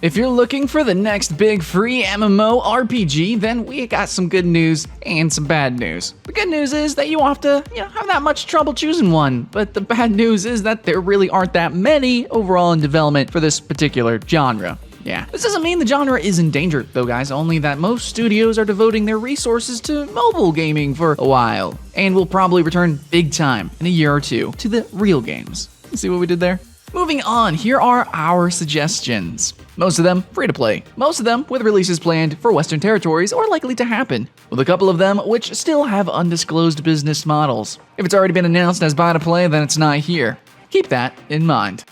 If you're looking for the next big free MMORPG, then we got some good news and some bad news. The good news is that you won't have to have that much trouble choosing one, but the bad news is that there really aren't that many overall in development for this particular genre. Yeah, this doesn't mean the genre is in danger, though, guys, only that most studios are devoting their resources to mobile gaming for a while, and will probably return big time in a year or two to the real games. See what we did there? Moving on, here are our suggestions. Most of them free to play, most of them with releases planned for Western territories or likely to happen, with a couple of them which still have undisclosed business models. If it's already been announced as buy to play, then it's not here. Keep that in mind.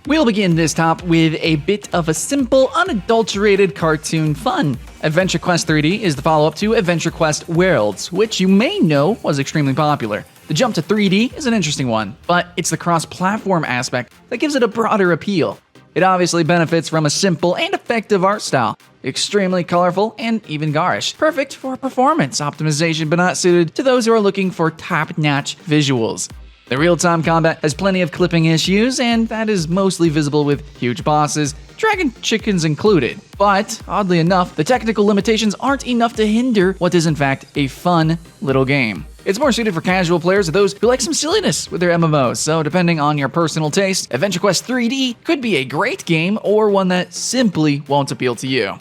We'll begin this top with a bit of a simple, unadulterated cartoon fun. AdventureQuest 3D is the follow-up to AdventureQuest Worlds, which you may know was extremely popular. The jump to 3D is an interesting one, but it's the cross-platform aspect that gives it a broader appeal. It obviously benefits from a simple and effective art style, extremely colorful and even garish, perfect for performance optimization but not suited to those who are looking for top-notch visuals. The real-time combat has plenty of clipping issues, and that is mostly visible with huge bosses, dragon chickens included. But, oddly enough, the technical limitations aren't enough to hinder what is in fact a fun little game. It's more suited for casual players or those who like some silliness with their MMOs, so depending on your personal taste, AdventureQuest 3D could be a great game or one that simply won't appeal to you.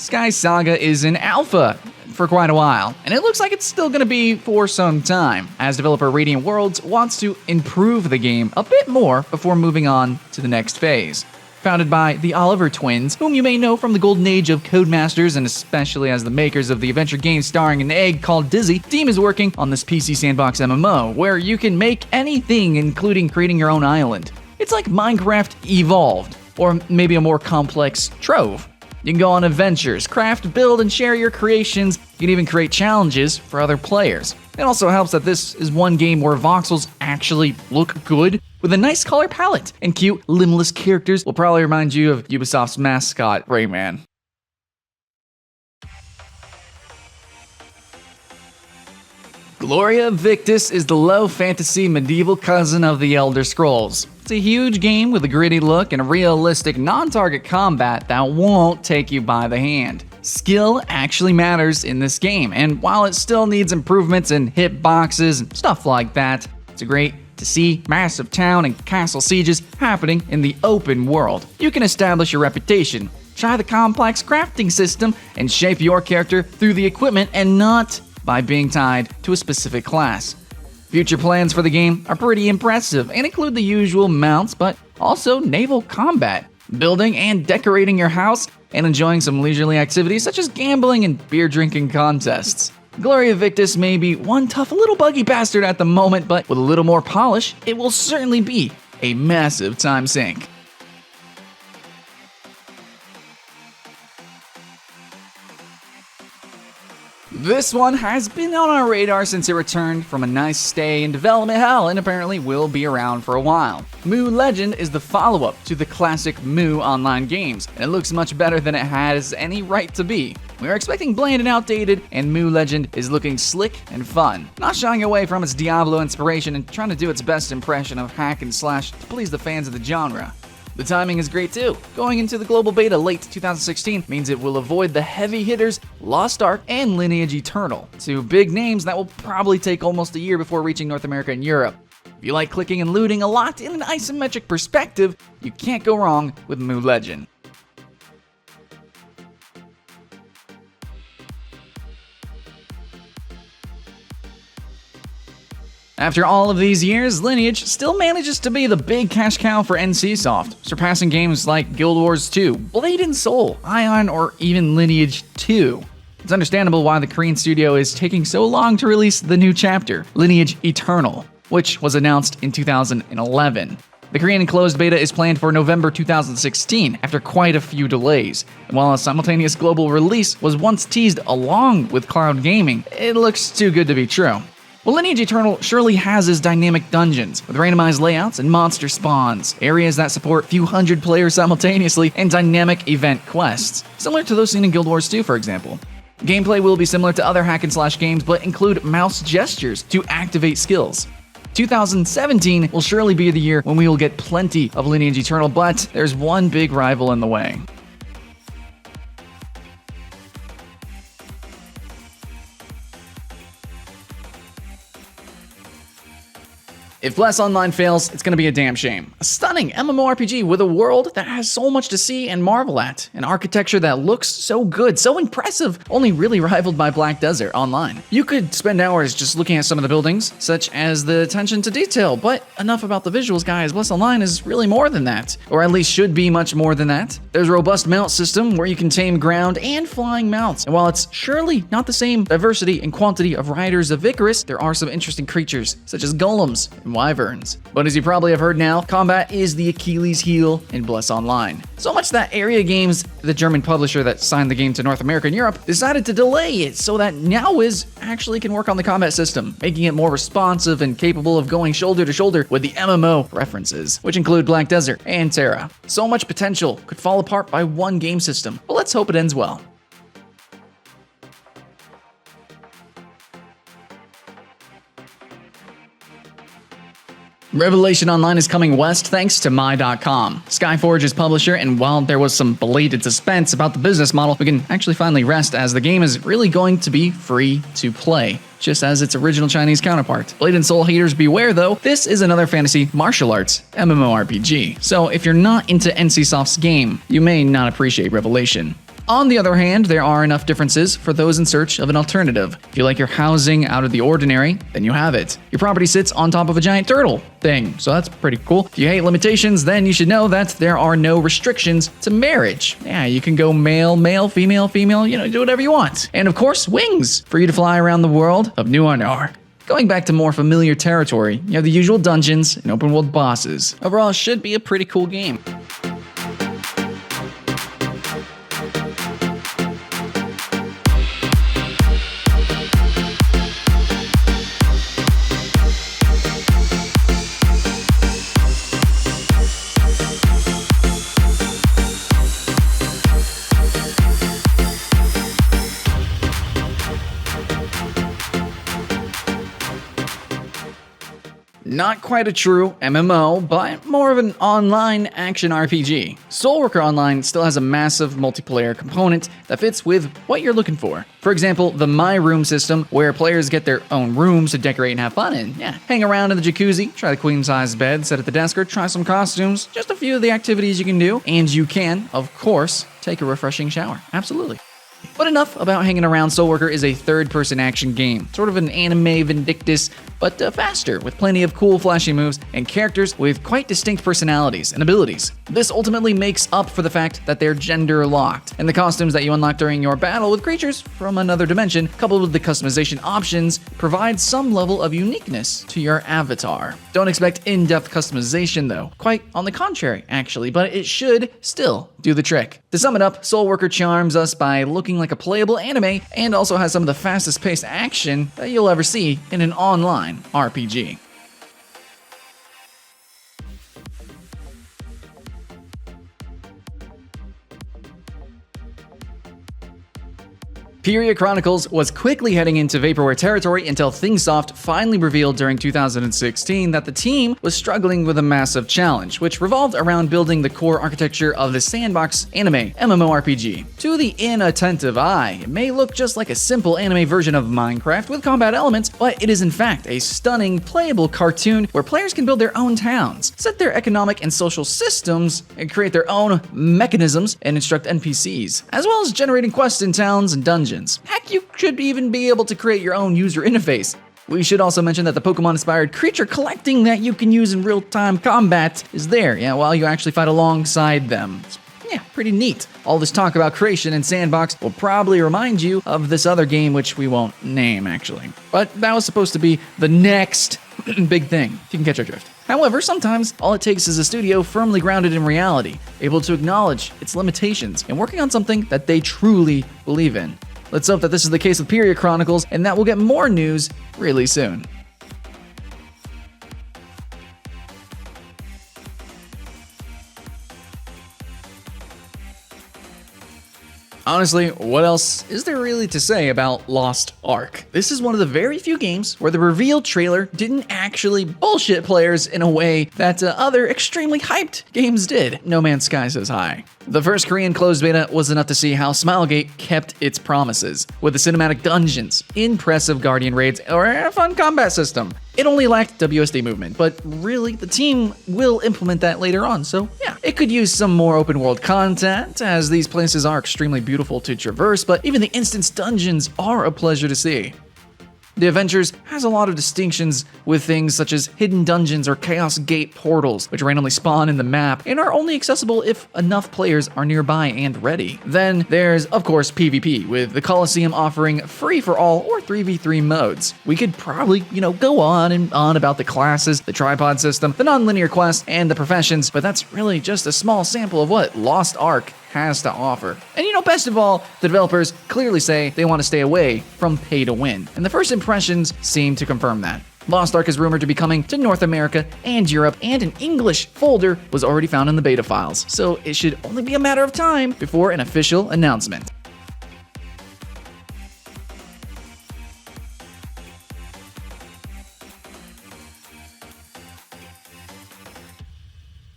SKYSAGA is in alpha for quite a while, and it looks like it's still going to be for some time, as developer Radiant Worlds wants to improve the game a bit more before moving on to the next phase. Founded by the Oliver twins, whom you may know from the golden age of Codemasters and especially as the makers of the adventure game starring an egg called Dizzy, the team is working on this PC sandbox MMO, where you can make anything, including creating your own island. It's like Minecraft evolved, or maybe a more complex Trove. You can go on adventures, craft, build, and share your creations. You can even create challenges for other players. It also helps that this is one game where voxels actually look good, with a nice color palette, and cute, limbless characters will probably remind you of Ubisoft's mascot, Rayman. GLORIA VICTIS is the low fantasy medieval cousin of the Elder Scrolls. It's a huge game with a gritty look and a realistic non-target combat that won't take you by the hand. Skill actually matters in this game, and while it still needs improvements in hitboxes and stuff like that, it's great to see massive town and castle sieges happening in the open world. You can establish your reputation, try the complex crafting system, and shape your character through the equipment and not by being tied to a specific class. Future plans for the game are pretty impressive and include the usual mounts, but also naval combat, building and decorating your house, and enjoying some leisurely activities such as gambling and beer drinking contests. GLORIA VICTIS may be one tough little buggy bastard at the moment, but with a little more polish, it will certainly be a massive time sink. This one has been on our radar since it returned from a nice stay in development hell and apparently will be around for a while. Mu Legend is the follow-up to the classic Mu online games, and it looks much better than it has any right to be. We are expecting bland and outdated, and Mu Legend is looking slick and fun, not shying away from its Diablo inspiration and trying to do its best impression of hack and slash to please the fans of the genre. The timing is great too. Going into the global beta late 2016 means it will avoid the heavy hitters Lost Ark and Lineage Eternal, two big names that will probably take almost a year before reaching North America and Europe. If you like clicking and looting a lot in an isometric perspective, you can't go wrong with Mu Legend. After all of these years, Lineage still manages to be the big cash cow for NCSoft, surpassing games like Guild Wars 2, Blade and Soul, Ion, or even Lineage 2. It's understandable why the Korean studio is taking so long to release the new chapter, Lineage Eternal, which was announced in 2011. The Korean closed beta is planned for November 2016 after quite a few delays. And while a simultaneous global release was once teased along with cloud gaming, it looks too good to be true. Well, Lineage Eternal surely has its dynamic dungeons, with randomized layouts and monster spawns, areas that support few hundred players simultaneously, and dynamic event quests, similar to those seen in Guild Wars 2, for example. Gameplay will be similar to other hack-and-slash games, but include mouse gestures to activate skills. 2017 will surely be the year when we will get plenty of Lineage Eternal, but there's one big rival in the way. If Bless Online fails, it's gonna be a damn shame. A stunning MMORPG with a world that has so much to see and marvel at, an architecture that looks so good, so impressive, only really rivaled by Black Desert Online. You could spend hours just looking at some of the buildings, such as the attention to detail, but enough about the visuals, guys. Bless Online is really more than that, or at least should be much more than that. There's a robust mount system where you can tame ground and flying mounts, and while it's surely not the same diversity and quantity of riders of Icarus, there are some interesting creatures, such as golems and wyverns. But as you probably have heard now, combat is the Achilles heel in Bless Online. So much that Area Games, the German publisher that signed the game to North America and Europe, decided to delay it so that NowWiz actually can work on the combat system, making it more responsive and capable of going shoulder to shoulder with the MMO references, which include Black Desert and Terra. So much potential could fall apart by one game system, but let's hope it ends well. Revelation Online is coming west thanks to My.com, Skyforge's publisher, and while there was some belated suspense about the business model, we can actually finally rest as the game is really going to be free to play, just as its original Chinese counterpart. Blade and Soul haters beware though, this is another fantasy martial arts MMORPG, so if you're not into NCSoft's game, you may not appreciate Revelation. On the other hand, there are enough differences for those in search of an alternative. If you like your housing out of the ordinary, then you have it. Your property sits on top of a giant turtle thing, so that's pretty cool. If you hate limitations, then you should know that there are no restrictions to marriage. Yeah, you can go male, male, female, female, do whatever you want. And of course, wings, for you to fly around the world of New Arnor. Going back to more familiar territory, you have the usual dungeons and open world bosses. Overall, it should be a pretty cool game. Not quite a true MMO, but more of an online action RPG. SOULWORKER Online still has a massive multiplayer component that fits with what you're looking for. For example, the My Room system, where players get their own rooms to decorate and have fun in. Yeah, hang around in the jacuzzi, try the queen-size bed, sit at the desk, or try some costumes. Just a few of the activities you can do, and you can, of course, take a refreshing shower. Absolutely. But enough about hanging around. SOULWORKER is a third-person action game, sort of an anime Vindictus, but faster, with plenty of cool flashy moves and characters with quite distinct personalities and abilities. This ultimately makes up for the fact that they're gender-locked, and the costumes that you unlock during your battle with creatures from another dimension, coupled with the customization options, provide some level of uniqueness to your avatar. Don't expect in-depth customization though, quite on the contrary actually, but it should still do the trick. To sum it up, SOULWORKER charms us by looking like a playable anime and also has some of the fastest paced action that you'll ever see in an online RPG. PERIA Chronicles was quickly heading into vaporware territory until ThingSoft finally revealed during 2016 that the team was struggling with a massive challenge, which revolved around building the core architecture of the sandbox anime MMORPG. To the inattentive eye, it may look just like a simple anime version of Minecraft with combat elements, but it is in fact a stunning, playable cartoon where players can build their own towns, set their economic and social systems, and create their own mechanisms and instruct NPCs, as well as generating quests in towns and dungeons. Heck, you should even be able to create your own user interface. We should also mention that the Pokemon-inspired creature collecting that you can use in real-time combat is there, while you actually fight alongside them. It's, pretty pretty neat. All this talk about creation and sandbox will probably remind you of this other game, which we won't name actually. But that was supposed to be the next big thing, if you can catch our drift. However, sometimes all it takes is a studio firmly grounded in reality, able to acknowledge its limitations, and working on something that they truly believe in. Let's hope that this is the case with PERIA Chronicles, and that we'll get more news really soon. Honestly, what else is there really to say about Lost Ark? This is one of the very few games where the reveal trailer didn't actually bullshit players in a way that other extremely hyped games did. No Man's Sky says hi. The first Korean closed beta was enough to see how Smilegate kept its promises, with the cinematic dungeons, impressive guardian raids, or a fun combat system. It only lacked WSD movement, but really, the team will implement that later on, so yeah. It could use some more open world content, as these places are extremely beautiful to traverse, but even the instance dungeons are a pleasure to see. The Adventures has a lot of distinctions with things such as hidden dungeons or Chaos Gate portals, which randomly spawn in the map and are only accessible if enough players are nearby and ready. Then there's, of course, PvP, with the Colosseum offering free-for-all or 3v3 modes. We could probably, go on and on about the classes, the tripod system, the non-linear quests, and the professions, but that's really just a small sample of what Lost Ark has to offer. And best of all, the developers clearly say they want to stay away from pay to win. And the first impressions seem to confirm that. Lost Ark is rumored to be coming to North America and Europe, and an English folder was already found in the beta files. So it should only be a matter of time before an official announcement.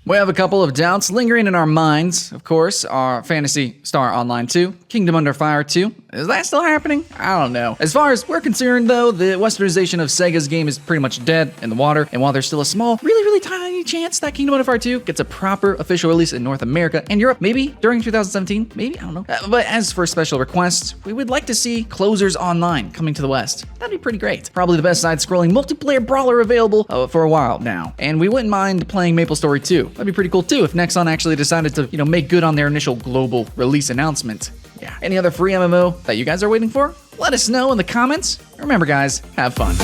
We have a couple of doubts lingering in our minds. Of course, our Phantasy Star Online 2, Kingdom Under Fire 2. Is that still happening? I don't know. As far as we're concerned, though, the westernization of Sega's game is pretty much dead in the water, and while there's still a small, really tiny chance that Kingdom Under Fire 2 gets a proper official release in North America and Europe, maybe during 2017, maybe, I don't know. But as for special requests, we would like to see Closers Online coming to the West. That'd be pretty great. Probably the best side-scrolling multiplayer brawler available for a while now. And we wouldn't mind playing MapleStory 2. That'd be pretty cool too if Nexon actually decided to, make good on their initial global release announcement. Yeah. Any other free MMO that you guys are waiting for? Let us know in the comments. Remember guys, have fun.